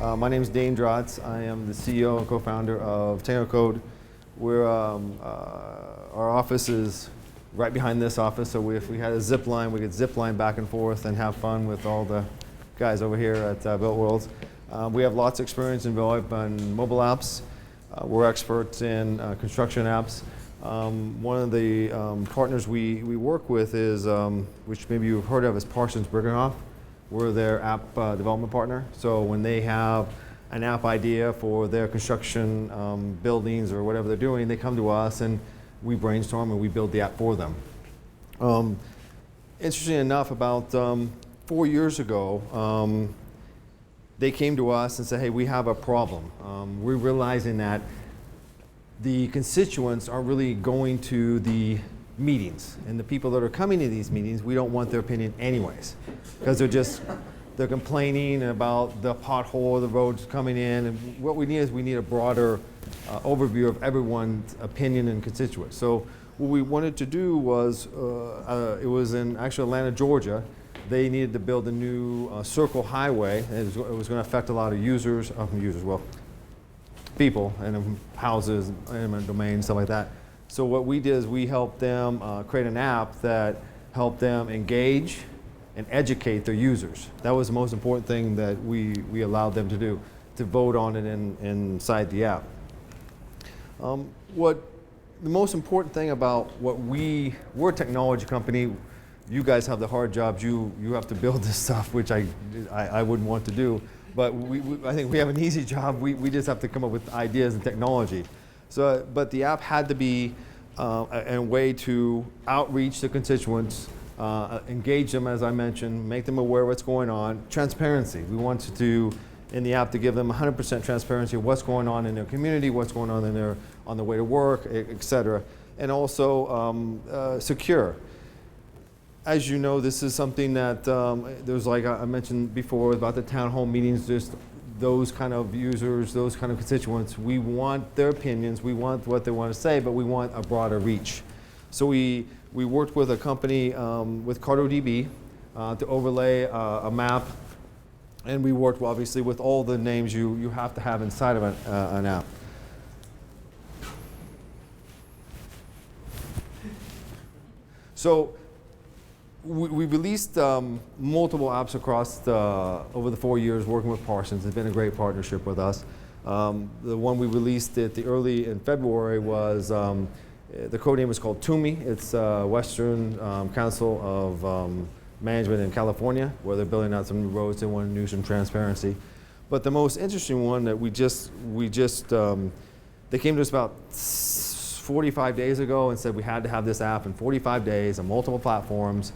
My name is Dane Drotts. I am the CEO and co-founder of TechnoCode. Our office is right behind this office, so if we had a zip line, we could zip line back and forth and have fun with all the guys over here at Built Worlds. We have lots of experience in developing mobile apps. We're experts in construction apps. One of the partners we work with is, which maybe you've heard of, is Parsons Brigham. We're their app development partner. So when they have an app idea for their construction buildings or whatever they're doing, they come to us and we brainstorm and we build the app for them. Interesting enough, about 4 years ago, they came to us and said, hey, we have a problem. We're realizing that the constituents aren't really going to the meetings, and the people that are coming to these meetings, we don't want their opinion anyways, because they're complaining about the pothole, the roads coming in, and what we need is we need a broader overview of everyone's opinion and constituents. So what we wanted to do was, it was in actually Atlanta, Georgia. They needed to build a new circle highway, and it was going to affect a lot of people and houses, eminent domains, stuff like that. So what we did is we helped them create an app that helped them engage and educate their users. That was the most important thing that we allowed them to do, to vote on it inside the app. The most important thing about we're a technology company. You guys have the hard jobs. You have to build this stuff, which I wouldn't want to do. But I think we have an easy job. We just have to come up with ideas and technology. So, but the app had to be a way to outreach the constituents, engage them, as I mentioned, make them aware of what's going on. Transparency. We wanted to, in the app, to give them 100% transparency of what's going on in their community, what's going on on their way to work, et cetera. And also secure. As you know, this is something that there's, like I mentioned before about the town hall meetings, just those kind of users, those kind of constituents. We want their opinions, we want what they want to say, but we want a broader reach. So we worked with a company, with CartoDB, to overlay a map, and we worked obviously with all the names you have to have inside of an app. So we released multiple apps across over the 4 years working with Parsons. It's been a great partnership with us. The one we released early in February was, the code name is called TUMI. It's Western Council of Management in California, where they're building out some new roads. They want to do some transparency. But the most interesting one that they came to us about 45 days ago and said we had to have this app in 45 days on multiple platforms.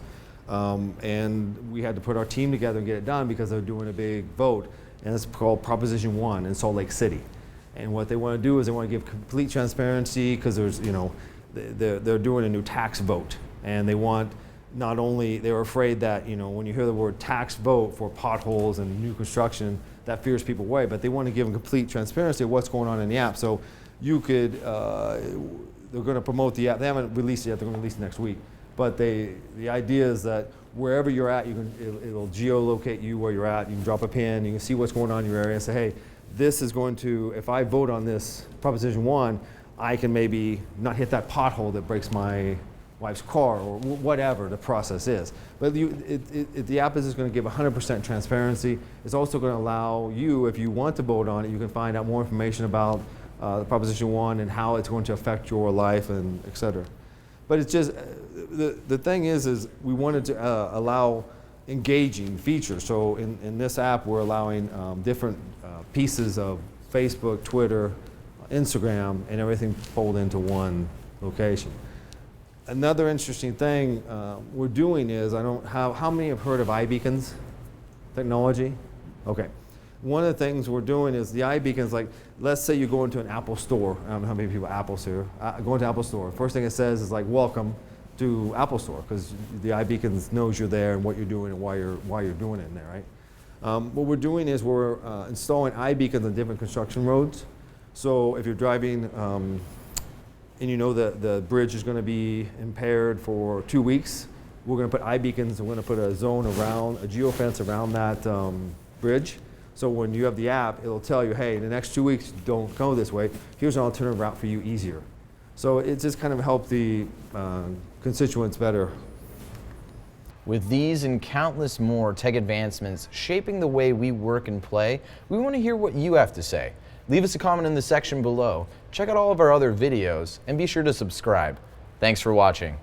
And we had to put our team together and get it done because they're doing a big vote, and it's called Proposition 1 in Salt Lake City. And what they want to do is they want to give complete transparency because they're doing a new tax vote, and they want they're afraid that when you hear the word tax vote for potholes and new construction, that fears people away, but they want to give them complete transparency of what's going on in the app. So you could, they're going to promote the app. They haven't released it yet. They're going to release it next week. But the idea is that wherever you're at, it'll geolocate you where you're at. You can drop a pin. You can see what's going on in your area and say, hey, this is going to, if I vote on this Proposition 1, I can maybe not hit that pothole that breaks my wife's car or whatever the process is. But the app is just going to give 100% transparency. It's also going to allow you, if you want to vote on it, you can find out more information about the Proposition 1 and how it's going to affect your life and et cetera. But it's just, the thing is we wanted to allow engaging features. So in this app, we're allowing different pieces of Facebook, Twitter, Instagram, and everything fold into one location. Another interesting thing we're doing is, how many have heard of iBeacons technology? Okay. One of the things we're doing is the iBeacons, like, let's say you go into an Apple store. I don't know how many people Apple's here. Go into Apple store. First thing it says is like, welcome to Apple Store, because the iBeacons knows you're there and what you're doing and why you're doing it in there, right? What we're doing is we're installing iBeacons on different construction roads. So if you're driving and you know that the bridge is going to be impaired for 2 weeks, we're going to put iBeacons. We're going to put a zone around, a geofence around that bridge. So when you have the app, it'll tell you, hey, in the next 2 weeks, don't go this way. Here's an alternative route for you, easier. So it just kind of helped the constituents better. With these and countless more tech advancements shaping the way we work and play, we want to hear what you have to say. Leave us a comment in the section below, check out all of our other videos, and be sure to subscribe. Thanks for watching.